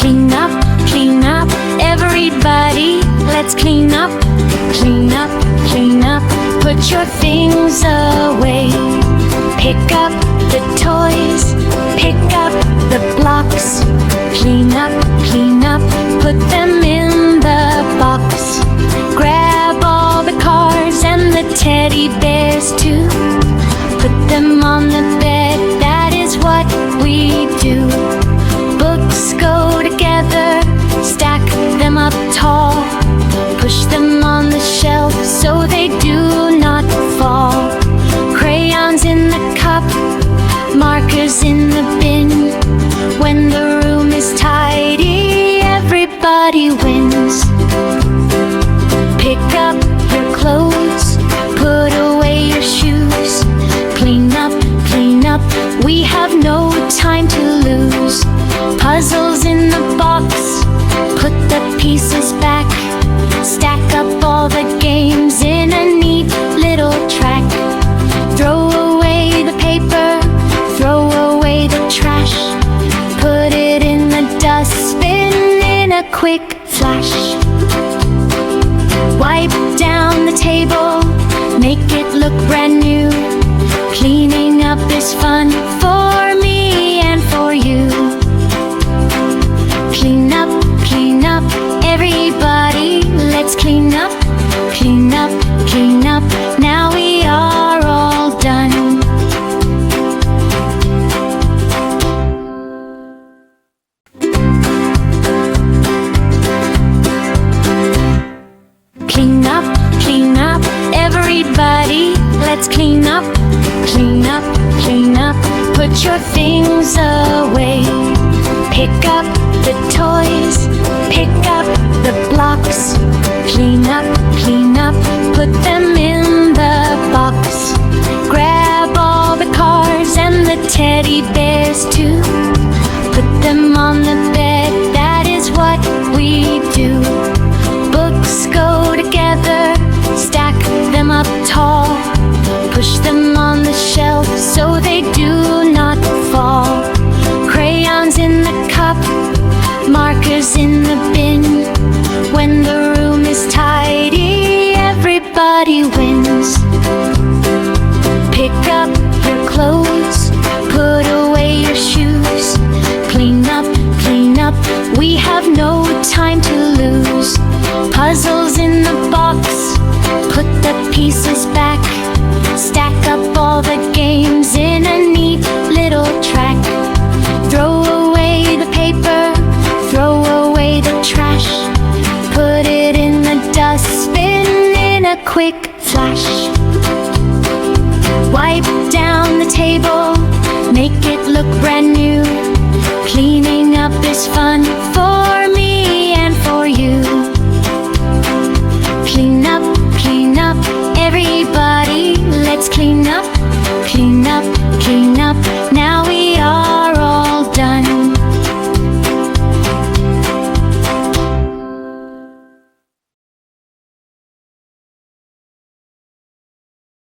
Clean up, everybody, let's clean up, clean up, clean up. Put your things away. Pick up the toys, pick up the blocks. Clean up, put them in the box. Grab all the cars and the teddy bears too. Put them on the bed, that is what we do. Books go together, stack them up tall. Push them on the shelf so they do not fall. Crayons in the cup, markers in the bin. When the room is tidy, everybody wins. Pick up your clothes, put away your shoes. Clean up, we have no time to lose. Puzzles in the box, put the pieces back. Stack up all the games in a neat little track. Throw away the paper, throw away the trash. Put it in the dustbin in a quick flash. Wipe down the table, make it look brand new. Cleaning up is fun for me and for you. Clean up, everybody, let's clean up, clean up, clean up. Now we are all done. Clean up, everybody, let's clean up, clean up, clean up. Put your things away. Pick up the toys, pick up the blocks. Clean up, put them in the box. Grab all the cars and the teddy bears too. Put them on the bed, that is what we do. Books go together, stack them up tall. Push them on the shelf so they do not fall. Crayons in the cup, markers in the bin. When the room is tidy, everybody wins. Pick up your clothes, put away your shoes. Clean up, we have no time to lose. Puzzles in the box, put the pieces back. Stack up all the games in a neat little track. Throw away the paper, throw away the trash. Put it in the dustbin in a quick flash. Wipe down the table, make it look brand new. Cleaning up is fun